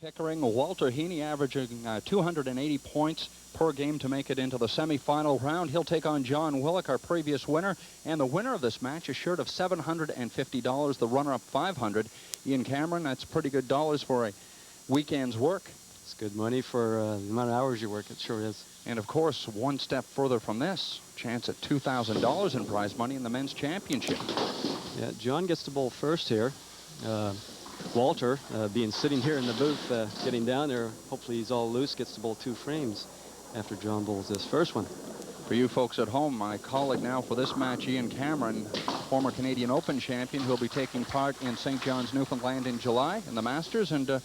Pickering, Walter Heeney averaging 280 points per game to make it into the semifinal round. He'll take on John Willock, our previous winner, and the winner of this match is short of $750, the runner-up $500. Ian Cameron, that's pretty good dollars for a weekend's work. It's good money for the amount of hours you work, it sure is. And of course, one step further from this, chance at $2,000 in prize money in the men's championship. Yeah, John gets to bowl first here. Walter, being sitting here in the booth, getting down there, hopefully he's all loose, gets to bowl 2 frames after John bowls this first one. For you folks at home, my colleague now for this match, Ian Cameron, former Canadian Open champion, who will be taking part in St. John's, Newfoundland in July in the Masters and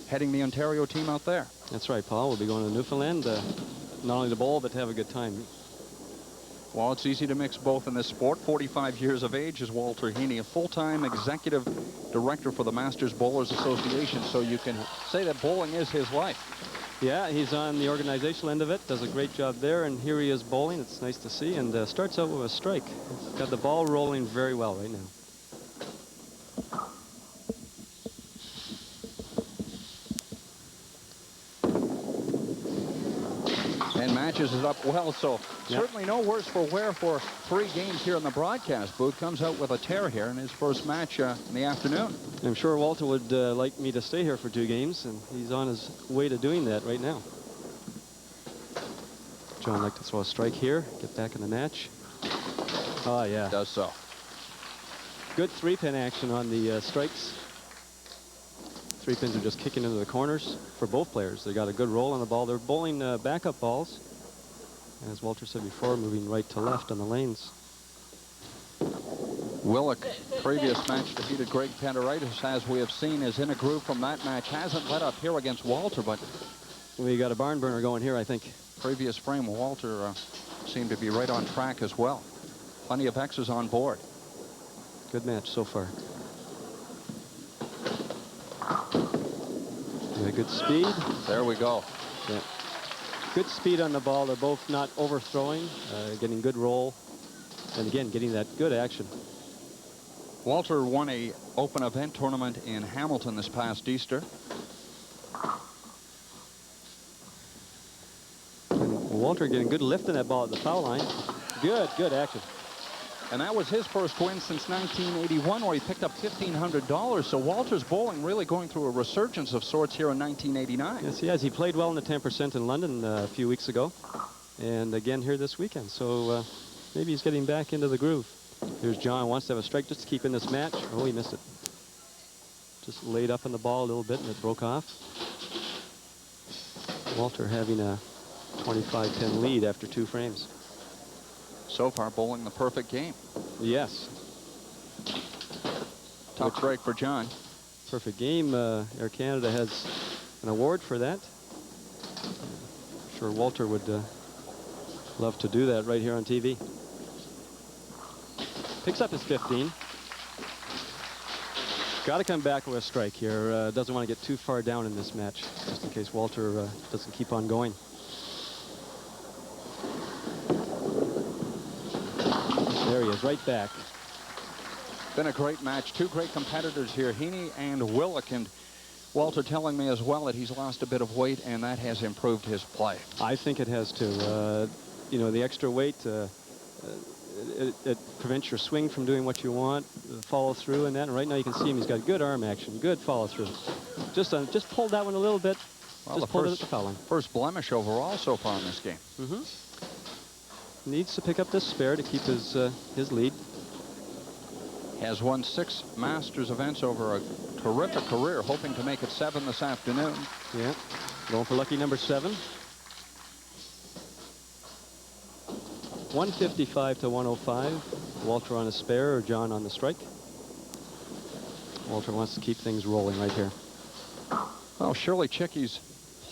heading the Ontario team out there. That's right, Paul. We'll be going to Newfoundland, not only to bowl, but to have a good time. Well, it's easy to mix both in this sport. 45 years of age is Walter Heeney, a full-time executive director for the Masters Bowlers Association, so you can say that bowling is his life. Yeah, he's on the organizational end of it, does a great job there, and here he is bowling. It's nice to see, and starts out with a strike. He's got the ball rolling very well right now. And matches it up well, so certainly no worse for wear for 3 games here in the broadcast booth. Comes out with a tear here in his first match in the afternoon. I'm sure Walter would like me to stay here for 2 games, and he's on his way to doing that right now. John like to throw a strike here, get back in the match. Oh, yeah. Does so. Good 3-pin action on the strikes. 3 pins are just kicking into the corners for both players. They got a good roll on the ball. They're bowling backup balls. And as Walter said before, moving right to left on the lanes. Willock, previous match, defeated Greg Penteritis, as we have seen, is in a groove from that match. Hasn't let up here against Walter, but we got a barn burner going here, I think. Previous frame, Walter seemed to be right on track as well. Plenty of X's on board. Good match so far. Yeah, good speed. There we go. Yeah. Good speed on the ball. They're both not overthrowing, getting good roll, and again, getting that good action. Walter won a open event tournament in Hamilton this past Easter. And Walter getting good lift in that ball at the foul line. Good action. And that was his first win since 1981, where he picked up $1,500. So Walter's bowling really going through a resurgence of sorts here in 1989. Yes, he has. He played well in the 10% in London a few weeks ago, and again here this weekend. So maybe he's getting back into the groove. Here's John, wants to have a strike just to keep in this match. Oh, he missed it. Just laid up on the ball a little bit, and it broke off. Walter having a 25-10 lead after 2 frames. So far, bowling the perfect game. Yes. Tough break for John. Perfect game. Air Canada has an award for that. I'm sure Walter would love to do that right here on TV. Picks up his 15. Got to come back with a strike here. Doesn't want to get too far down in this match, just in case Walter doesn't keep on going. There he is, right back. Been a great match. 2 great competitors here, Heeney and Willock. And Walter telling me as well that he's lost a bit of weight, and that has improved his play. I think it has too. You know, the extra weight, it prevents your swing from doing what you want, follow through and that. And right now you can see him, he's got good arm action, good follow through. Just pulled that one a little bit. Well, just pulled it at the foul line. First blemish overall so far in this game. Needs to pick up this spare to keep his lead. Has won 6 Masters events over a terrific career, hoping to make it 7 this afternoon. Yeah, going for lucky number 7. 155 to 105. Walter on a spare, or John on the strike. Walter wants to keep things rolling right here. Well, Shirley Chicky's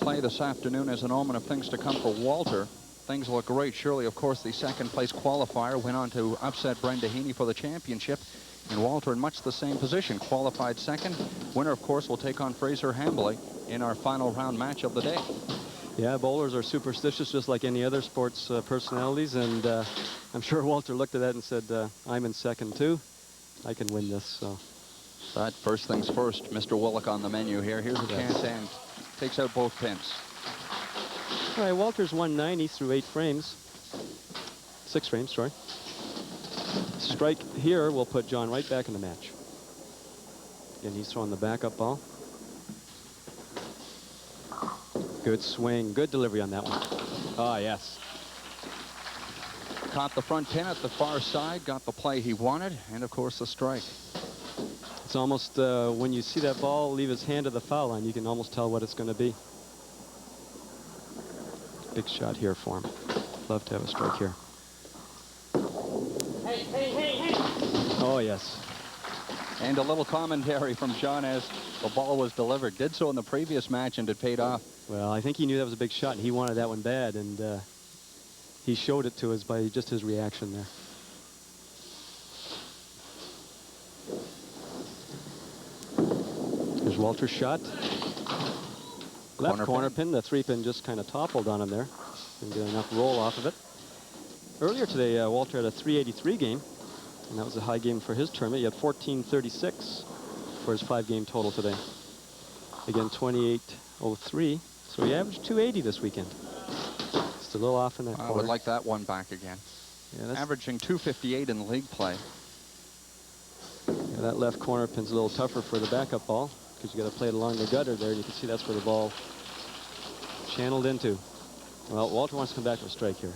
play this afternoon is an omen of things to come for Walter. Things look great. Shirley, of course, the 2nd place qualifier, went on to upset Brenda Heeney for the championship. And Walter in much the same position, qualified 2nd. Winner, of course, will take on Fraser Hambley in our final round match of the day. Yeah, bowlers are superstitious just like any other sports personalities, and I'm sure Walter looked at that and said, I'm in 2nd too. I can win this. So But first things first, Mr. Willock on the menu here. Here's a chance and takes out both pins. All right, Walter's 190 through 8 frames. 6 frames, sorry. Strike here will put John right back in the match. Again, he's throwing the backup ball. Good swing, good delivery on that one. Ah, yes. Caught the front pin at the far side, got the play he wanted, and of course the strike. It's almost, when you see that ball leave his hand to the foul line, you can almost tell what it's going to be. Big shot here for him. Love to have a strike here. Hey. Oh, yes. And a little commentary from John as the ball was delivered. Did so in the previous match and it paid off. Well, I think he knew that was a big shot, and he wanted that one bad, and he showed it to us by just his reaction there. There's Walter's shot. Left corner pin. The 3-pin just kind of toppled on him there. Didn't get enough roll off of it. Earlier today, Walter had a 383 game, and that was a high game for his tournament. He had 1436 for his 5-game total today. Again, 2803. So he averaged 280 this weekend. Just a little off in that corner. I would like that one back again. Yeah, averaging 258 in the league play. Yeah, that left corner pin's a little tougher for the backup ball because you got to play it along the gutter there. And you can see that's where the ball channeled into. Well, Walter wants to come back to a strike here,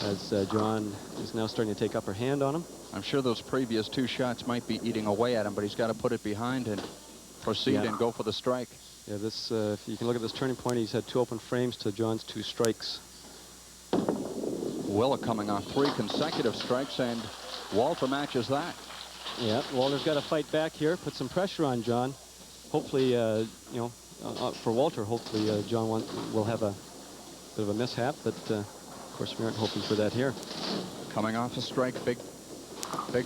as John is now starting to take upper hand on him. I'm sure those previous 2 shots might be eating away at him, but he's got to put it behind and proceed and go for the strike. Yeah, this, if you can look at this turning point, he's had 2 open frames to John's 2 strikes. Willock coming off 3 consecutive strikes, and Walter matches that. Yeah, Walter's got to fight back here, put some pressure on John. Hopefully, you know, for Walter, hopefully John will have a bit of a mishap, but of course we aren't hoping for that here. Coming off a strike, big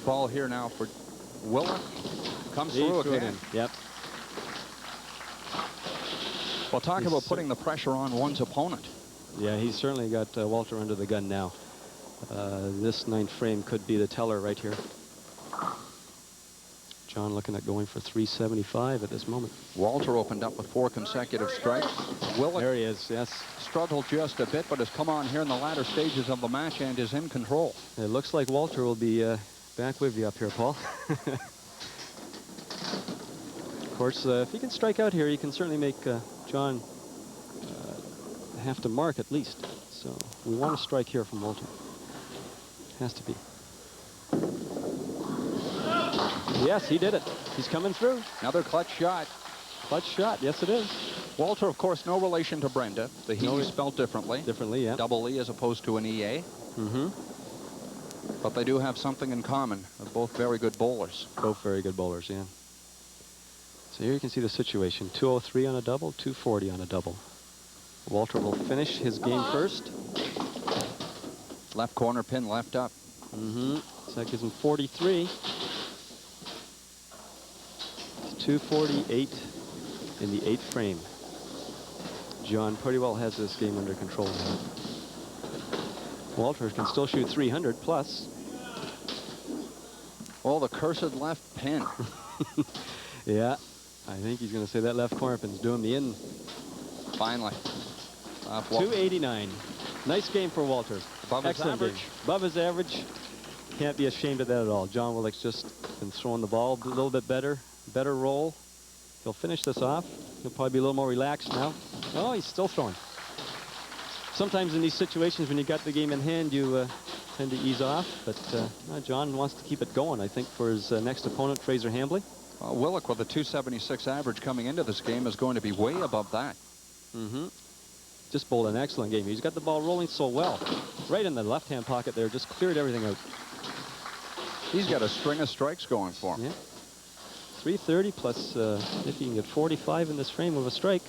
ball here now for Willock. Comes through again. Yep. Well, talk about putting the pressure on one's opponent. Yeah, he's certainly got Walter under the gun now. This 9th frame could be the teller right here. John looking at going for 375 at this moment. Walter opened up with 4 consecutive strikes. Willock, there he is, yes. Struggled just a bit, but has come on here in the latter stages of the match and is in control. It looks like Walter will be back with you up here, Paul. Of course, if he can strike out here, he can certainly make John have to mark at least. So we want a strike here from Walter. Has to be. Yes, he did it. He's coming through. Another clutch shot. Clutch shot, yes it is. Walter, of course, no relation to Brenda. The Heeney is spelled differently. Differently, yeah. Double E as opposed to an EA. Mm-hmm. But they do have something in common. They're both very good bowlers. Both very good bowlers, yeah. So here you can see the situation. 203 on a double, 240 on a double. Walter will finish his game first. Left corner pin, left up. Mm-hmm. So that gives him 43. 248 in the 8th frame. John pretty well has this game under control now. Walter can still shoot 300 plus. Oh, the cursed left pin. Yeah, I think he's going to say that left corner pin's doing me in. Finally. 289. Nice game for Walter. Above his average. Game. Above his average. Can't be ashamed of that at all. John Willock's just been throwing the ball a little bit better. Better roll. He'll finish this off. He'll probably be a little more relaxed now. Oh, he's still throwing. Sometimes in these situations when you got the game in hand, you tend to ease off. But John wants to keep it going, I think, for his next opponent, Fraser Hambley. Willock with a 276 average coming into this game is going to be way above that. Mm-hmm. Just bowled an excellent game. He's got the ball rolling so well. Right in the left-hand pocket there, just cleared everything out. He's got a string of strikes going for him. Yeah. 330 plus, if he can get 45 in this frame of a strike.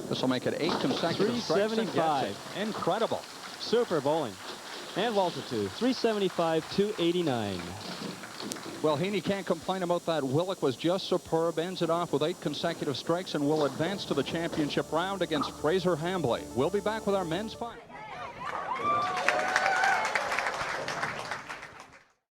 This will make it 8 consecutive strikes. 375. Incredible. Super bowling. And Walter too. 375, 289. Well, Heeney can't complain about that. Willock was just superb. Ends it off with 8 consecutive strikes and will advance to the championship round against Fraser Hambley. We'll be back with our men's final.